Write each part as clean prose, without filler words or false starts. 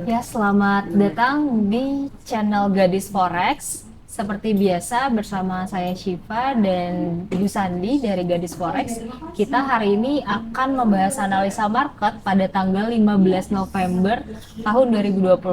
Ya, selamat datang di channel Gadis Forex. Seperti biasa bersama saya Shiva dan Bu Sandi dari Gadis Forex. Kita hari ini akan membahas analisa market pada tanggal 15 November tahun 2024.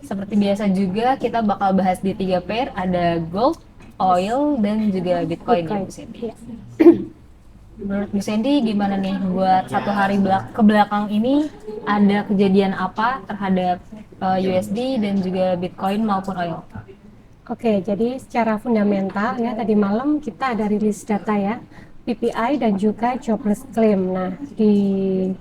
Seperti biasa juga kita bakal bahas di tiga pair, ada gold, oil, dan juga Bitcoin ya Bu Bitcoin. Sandi. Ya. Menurut Bu Sandy gimana nih buat satu hari ke belakang ini ada kejadian apa terhadap USD dan juga Bitcoin maupun oil? Oke, jadi secara fundamental ya tadi malam kita ada rilis data ya, PPI dan juga jobless claim. Nah, di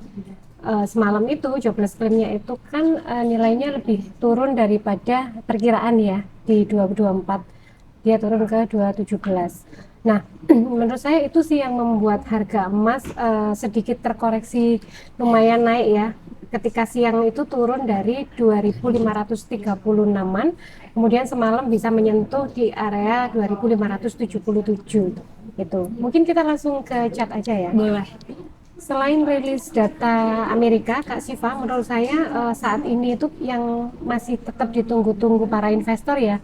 semalam itu jobless claimnya itu kan nilainya lebih turun daripada perkiraan ya di 2024. Dia turun ke 217. Nah, menurut saya itu sih yang membuat harga emas sedikit terkoreksi lumayan naik ya. Ketika siang itu turun dari 2536-an, kemudian semalam bisa menyentuh di area 2577 itu. Mungkin kita langsung ke chat aja ya. Boleh. Selain rilis data Amerika, Kak Siva, menurut saya saat ini itu yang masih tetap ditunggu-tunggu para investor ya,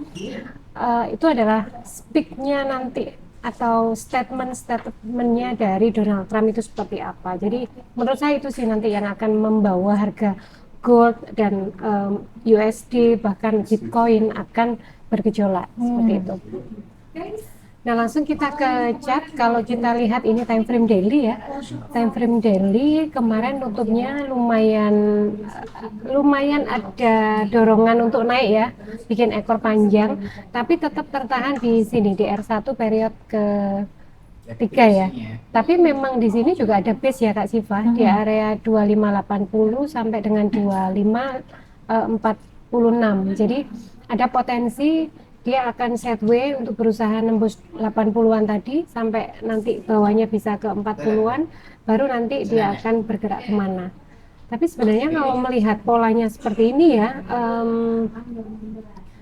itu adalah speak-nya nanti atau statement-statementnya dari Donald Trump itu seperti apa. Jadi menurut saya itu sih nanti yang akan membawa harga gold dan USD bahkan Bitcoin akan bergejolak seperti itu. Nah, langsung kita ke chart. Kalau kita lihat ini time frame daily ya. Time frame daily kemarin nutupnya lumayan ada dorongan untuk naik ya, bikin ekor panjang, tapi tetap tertahan di sini di R1 period ke tiga ya. Tapi memang di sini juga ada base ya Kak Siva di area 2580 sampai dengan 2546. Jadi ada potensi dia akan sideways untuk berusaha nembus 80-an tadi sampai nanti bawahnya bisa ke 40-an, baru nanti dia akan bergerak kemana. Tapi sebenarnya kalau melihat polanya seperti ini ya,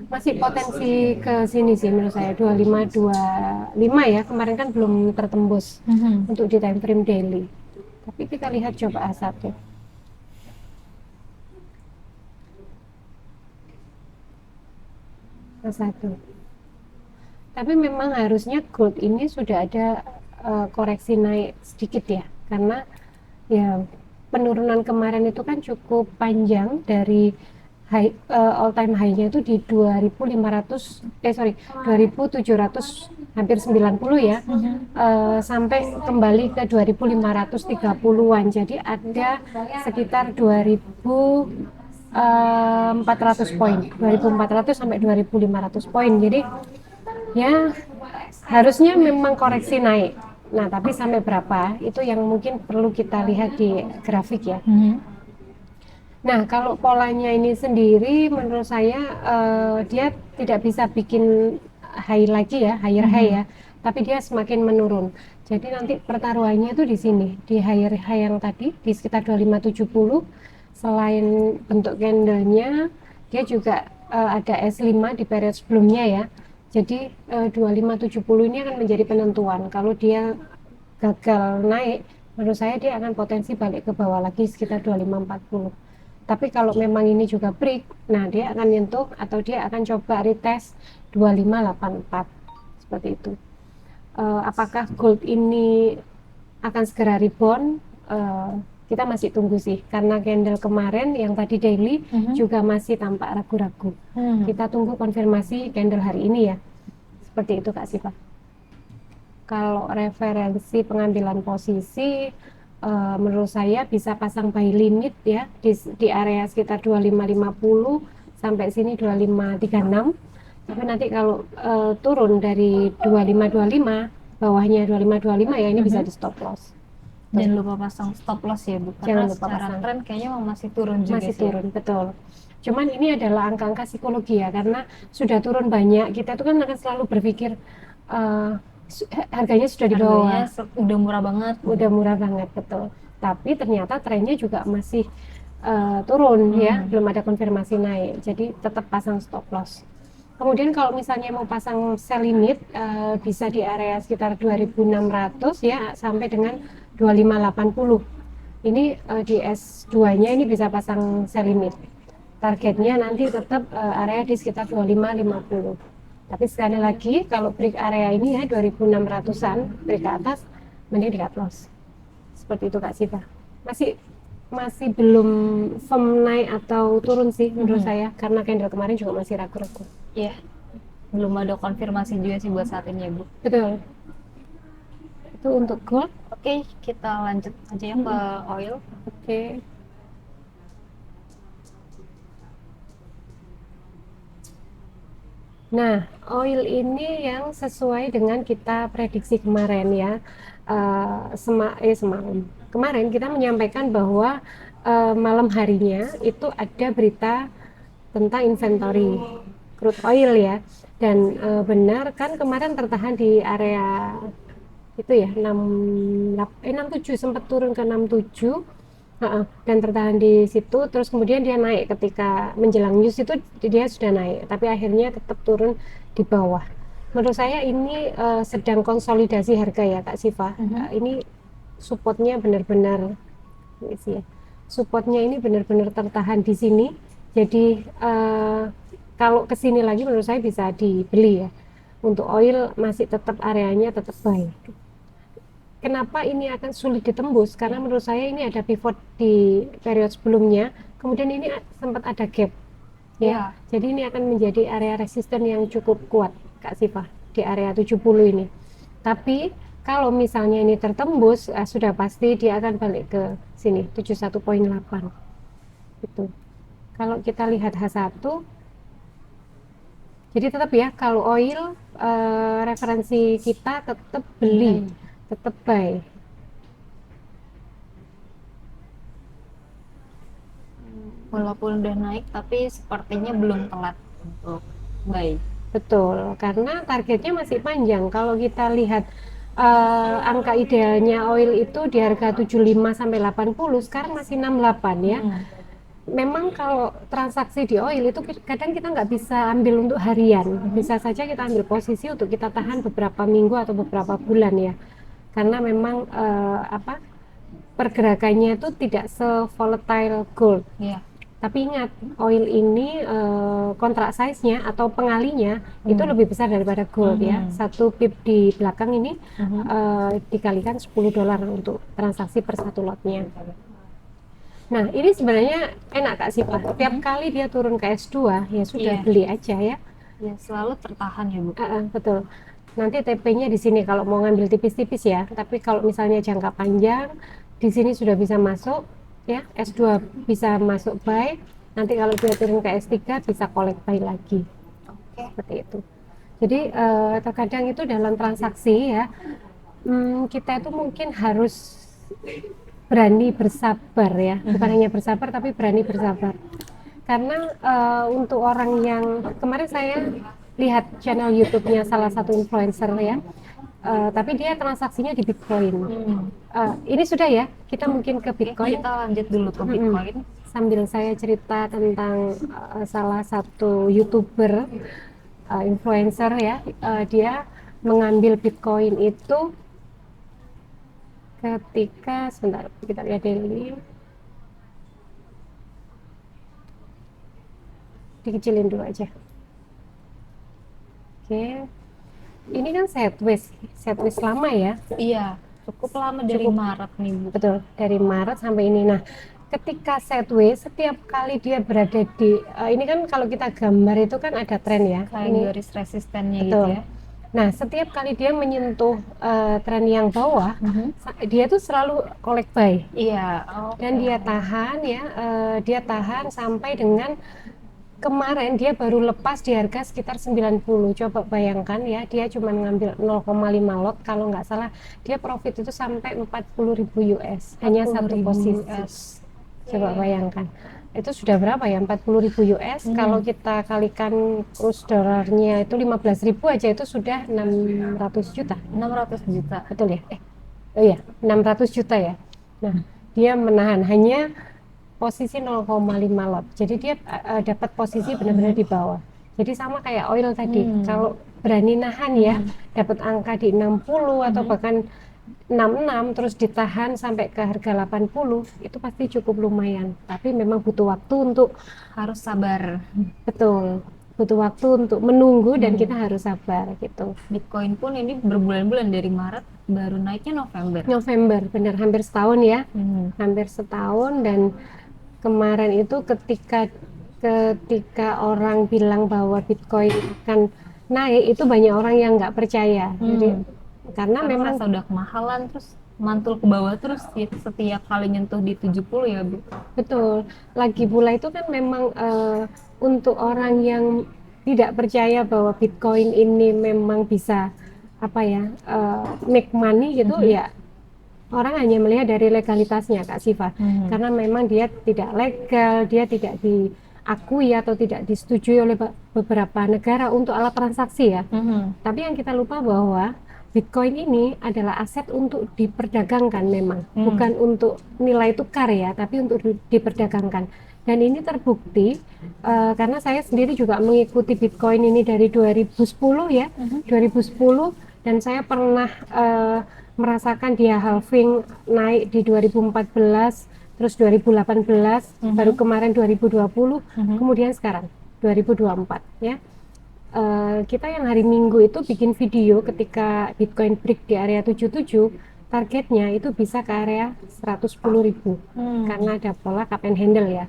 masih potensi ke sini sih menurut saya 2525 ya, kemarin kan belum tertembus untuk di time frame daily. Tapi kita lihat coba A1. A1. Tapi memang harusnya gold ini sudah ada koreksi naik sedikit ya, karena ya penurunan kemarin itu kan cukup panjang dari all time high-nya itu di 2500 2700 hampir 90 ya, sampai kembali ke 2530-an. Jadi ada sekitar 2400 poin, 2400 sampai 2500 poin. Jadi ya harusnya memang koreksi naik. Nah, tapi sampai berapa itu yang mungkin perlu kita lihat di grafik ya. Nah, kalau polanya ini sendiri menurut saya dia tidak bisa bikin high lagi ya, higher high ya, tapi dia semakin menurun. Jadi nanti pertaruhannya itu di sini, di higher high yang tadi di sekitar 2570. Selain bentuk candlenya, dia juga ada S5 di period sebelumnya ya. Jadi 2570 ini akan menjadi penentuan. Kalau dia gagal naik, menurut saya dia akan potensi balik ke bawah lagi sekitar 2540. Tapi kalau memang ini juga break, nah dia akan nyentuh atau dia akan coba retest 2584 seperti itu. Apakah gold ini akan segera rebound? Kita masih tunggu sih, karena candle kemarin yang tadi daily juga masih tampak ragu-ragu. Kita tunggu konfirmasi candle hari ini ya, seperti itu Kak Siva. Kalau referensi pengambilan posisi, menurut saya bisa pasang buy limit ya di area sekitar 2550 sampai sini 2536. Tapi nanti kalau turun dari 2525, bawahnya 2525 ya ini bisa di stop loss. Jangan lupa pasang stop loss ya Bu, karena Jangan lupa secara pasang. tren kayaknya masih turun juga Masih sih. turun, betul. Cuman ini adalah angka-angka psikologi ya, karena sudah turun banyak, kita itu kan akan selalu berpikir harganya sudah di bawah, Harganya udah murah banget. udah murah banget, betul. Tapi ternyata trennya juga masih turun ya, belum ada konfirmasi naik. Jadi tetap pasang stop loss. Kemudian kalau misalnya mau pasang sell limit, bisa di area sekitar 2600 ya sampai dengan 2580. Ini di S2-nya ini bisa pasang sell limit. targetnya nanti tetap area di sekitar 25-50. Tapi sekali lagi kalau break area ini ya 2600-an break ke atas, mending di cut loss. Seperti itu Kak Siva. Masih masih belum firm naik atau turun sih menurut saya, karena candle kemarin juga masih ragu-ragu. Iya, belum ada konfirmasi juga sih buat saat ini ya Bu. Betul. Itu untuk gold. Oke, kita lanjut aja ya ke oil. Oke. Nah, oil ini yang sesuai dengan kita prediksi kemarin ya. Semalam. Kemarin kita menyampaikan bahwa malam harinya itu ada berita tentang inventory crude oil ya. Dan benar kan kemarin tertahan di area itu ya 67, sempat turun ke 67. Dan tertahan di situ, terus kemudian dia naik ketika menjelang news itu, dia sudah naik tapi akhirnya tetap turun di bawah. Menurut saya ini sedang konsolidasi harga ya Kak Siva. Ini supportnya benar-benar ini sih ya, supportnya ini benar-benar tertahan di sini. Jadi kalau kesini lagi menurut saya bisa dibeli ya. Untuk oil masih tetap areanya tetap buy. Kenapa ini akan sulit ditembus? Karena menurut saya ini ada pivot di periode sebelumnya, kemudian ini sempat ada gap ya. Jadi ini akan menjadi area resisten yang cukup kuat Kak Siva di area 70 ini. Tapi kalau misalnya ini tertembus, sudah pasti dia akan balik ke sini 71.8 itu. Kalau kita lihat H1, jadi tetap ya, kalau oil referensi kita tetap beli, tetap buy. Walaupun udah naik tapi sepertinya belum telat untuk buy. Betul, karena targetnya masih panjang. Kalau kita lihat angka idealnya oil itu di harga 75 sampai 80, sekarang masih 68 ya. Memang kalau transaksi di oil itu kadang kita nggak bisa ambil untuk harian. Bisa saja kita ambil posisi untuk kita tahan beberapa minggu atau beberapa bulan ya. Karena memang pergerakannya itu tidak se-volatile gold. Tapi ingat, oil ini kontrak size-nya atau pengalinya itu lebih besar daripada gold ya. 1 pip di belakang ini dikalikan $10 untuk transaksi per satu lotnya. Nah, ini sebenarnya enak Kak Siva. Tiap kali dia turun ke S2 ya sudah beli aja ya. Ya, selalu tertahan ya Bu. Betul. Nanti TP-nya di sini kalau mau ngambil tipis-tipis ya. Tapi kalau misalnya jangka panjang, di sini sudah bisa masuk ya. S2 bisa masuk buy. Nanti kalau dia turun ke S3 bisa collect buy lagi. Seperti itu. Jadi terkadang itu dalam transaksi ya, kita itu mungkin harus berani bersabar ya. Bukan hanya bersabar tapi berani bersabar. Karena untuk orang yang kemarin saya lihat channel YouTube-nya salah satu influencer ya, tapi dia transaksinya di Bitcoin. Ini sudah ya, kita mungkin ke Bitcoin. Kita lanjut dulu ke Bitcoin. Sambil saya cerita tentang salah satu YouTuber influencer ya, dia mengambil Bitcoin itu ketika, sebentar kita lihat dulu, dikecilin dulu aja. Oke, ini kan sideways lama ya. Iya, cukup lama dari Maret nih Bu. Betul, dari Maret sampai ini. Nah, ketika sideways, setiap kali dia berada di ini kan kalau kita gambar itu kan ada tren ya. Kayak ini garis resistennya betul. gitu ya. Nah, setiap kali dia menyentuh tren yang bawah, dia tuh selalu collect buy. Iya. Dan dia tahan ya, dia tahan sampai dengan kemarin dia baru lepas di harga sekitar 90. Coba bayangkan ya, dia cuma ngambil 0,5 lot, kalau nggak salah dia profit itu sampai 40.000 US hanya satu posisi. Coba bayangkan, itu sudah berapa ya, 40.000 US. Kalau kita kalikan kurs dolarnya itu 15.000 aja, itu sudah 600 juta. 600 juta. Betul ya? Oh iya, 600 juta ya. Nah, dia menahan hanya posisi 0,5 lot. Jadi dia dapat posisi benar-benar di bawah. Jadi sama kayak oil tadi. Kalau berani nahan ya, dapat angka di 60 atau bahkan 66 terus ditahan sampai ke harga 80 itu pasti cukup lumayan, tapi memang butuh waktu untuk Harus sabar. betul, butuh waktu untuk menunggu dan kita harus sabar gitu. Bitcoin pun ini berbulan-bulan dari Maret baru naiknya November. November benar hampir setahun ya, Hmm. hampir setahun. Dan kemarin itu ketika orang bilang bahwa Bitcoin akan naik, itu banyak orang yang nggak percaya. Jadi karena Karena memang merasa udah kemahalan terus mantul ke bawah terus ya, setiap kali nyentuh di 70 ya Bu. betul, lagi pula itu kan memang untuk orang yang tidak percaya bahwa Bitcoin ini memang bisa apa ya make money gitu ya, orang hanya melihat dari legalitasnya Kak Siva. Karena memang dia tidak legal, dia tidak diakui atau tidak disetujui oleh beberapa negara untuk alat transaksi ya. Tapi yang kita lupa bahwa Bitcoin ini adalah aset untuk diperdagangkan memang, bukan untuk nilai tukar ya, tapi untuk diperdagangkan. Dan ini terbukti karena saya sendiri juga mengikuti Bitcoin ini dari 2010 ya, 2010, dan saya pernah merasakan dia halving naik di 2014, terus 2018, baru kemarin 2020, kemudian sekarang 2024 ya. Kita yang hari Minggu itu bikin video ketika Bitcoin break di area 77, targetnya itu bisa ke area 110.000 karena ada pola cup and handle ya.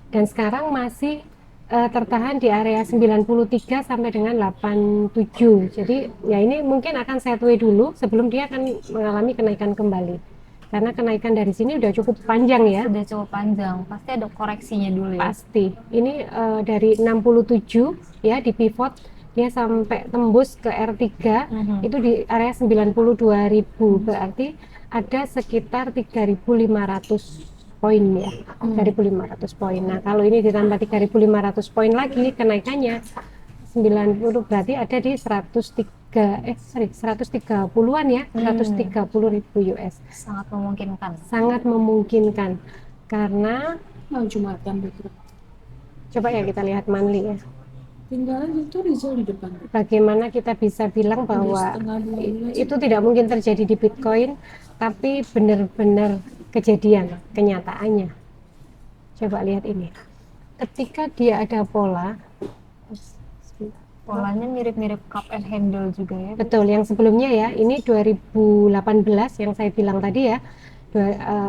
Dan sekarang masih tertahan di area 93 sampai dengan 87. Jadi ya ini mungkin akan sideways dulu sebelum dia akan mengalami kenaikan kembali. Karena kenaikan dari sini udah cukup panjang ya. Sudah cukup panjang, pasti ada koreksinya dulu ya. Pasti. Ini dari 67 ya di pivot dia sampai tembus ke R3 itu di area 92.000, berarti ada sekitar 3.500 poin ya. 3.500 poin. Nah, kalau ini ditambah 3.500 poin lagi kenaikannya 90, berarti ada di 130-an ya, 130.000 US. Sangat memungkinkan. Sangat memungkinkan karena Jumatan betul. coba ya kita lihat monthly ya. Tinggal itu result di depan. Bagaimana kita bisa bilang bahwa itu tidak mungkin terjadi di Bitcoin, tapi benar-benar kejadian kenyataannya. Coba lihat ini. Ketika dia ada pola, Polanya mirip-mirip cup and handle juga ya. betul, yang sebelumnya ya, ini 2018 yang saya bilang tadi ya.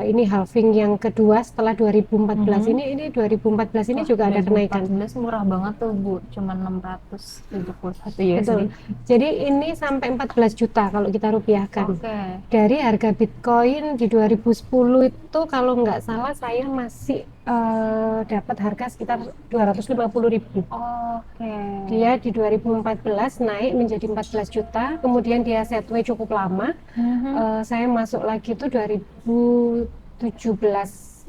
Ini halving yang kedua setelah 2014. Ini 2014 ini juga ada kenaikan. 2014 murah banget tuh Bu, cuma 671 USD. Betul. Jadi ini sampai 14 juta kalau kita rupiahkan. Oke. Dari harga Bitcoin di 2010 itu kalau nggak salah saya masih dapat harga sekitar 250.000. Oke. Dia di 2014 naik menjadi 14 juta, kemudian dia sideways cukup lama. Saya masuk lagi itu 2017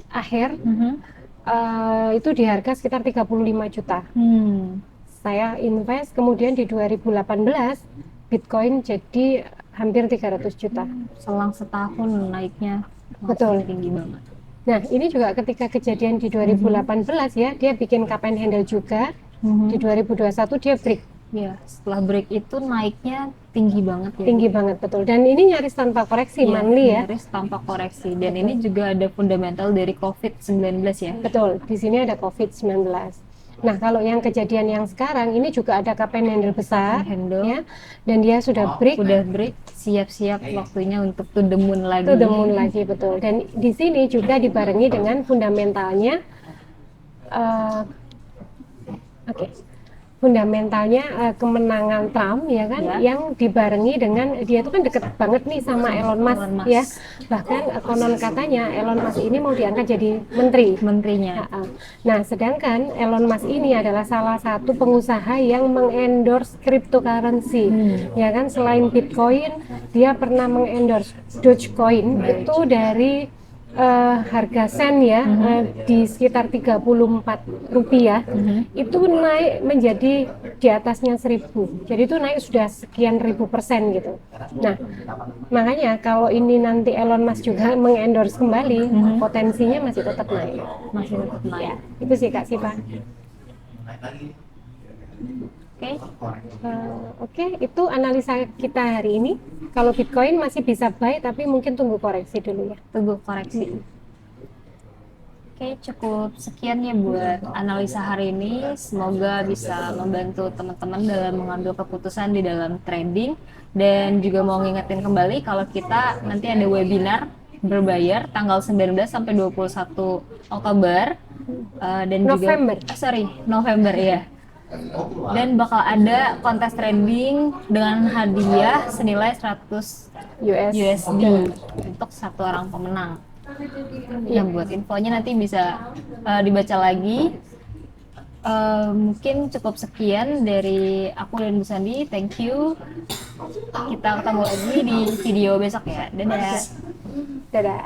akhir, itu di harga sekitar 35 juta. Saya invest, kemudian di 2018 Bitcoin jadi hampir 300 juta. Selang setahun naiknya Betul. tinggi banget. Nah, ini juga ketika kejadian di 2018 ya, dia bikin cup and handle juga. Di 2021 dia break. Ya, setelah break itu naiknya tinggi banget ya. Tinggi banget, betul. Dan ini nyaris tanpa koreksi, monthly ya. Nyaris tanpa koreksi. Dan ini juga ada fundamental dari COVID-19 ya. Betul, di sini ada COVID-19. Nah, kalau yang kejadian yang sekarang ini juga ada cup and handle besar ya, dan dia sudah break. Udah break, siap-siap waktunya untuk to the moon lagi. To the moon lagi, betul. Dan di sini juga dibarengi dengan fundamentalnya, fundamentalnya kemenangan Trump ya kan, yang dibarengi dengan dia itu kan deket banget nih sama Elon Musk ya. Bahkan konon katanya Elon Musk ini mau diangkat jadi menterinya. Nah, sedangkan Elon Musk ini adalah salah satu pengusaha yang mengendorse cryptocurrency ya kan. Selain Bitcoin, dia pernah mengendorse Dogecoin itu dari harga sen ya, di sekitar 34 rupiah, itu naik menjadi di atasnya 1.000. Jadi itu naik sudah sekian ribu% gitu. Nah, makanya kalau ini nanti Elon Musk juga mengendorse kembali, potensinya masih tetap naik. Masih tetap naik. Ya, itu sih Kak Siva. Oke, Oke, itu analisa kita hari ini. Kalau Bitcoin masih bisa buy, tapi mungkin tunggu koreksi dulu ya. Tunggu koreksi. Oke, cukup sekian ya buat analisa hari ini. Semoga bisa membantu teman-teman dalam mengambil keputusan di dalam trading. Dan juga mau ngingetin kembali kalau kita nanti ada webinar berbayar tanggal 19 sampai 21 Oktober. Dan November. juga November ya. Dan bakal ada kontes trading dengan hadiah senilai 100 USD untuk satu orang pemenang. Ya, buat infonya nanti bisa dibaca lagi. Mungkin cukup sekian dari aku dan Bu Sandi. Thank you. Kita ketemu lagi di video besok ya. Dadah. Dadah.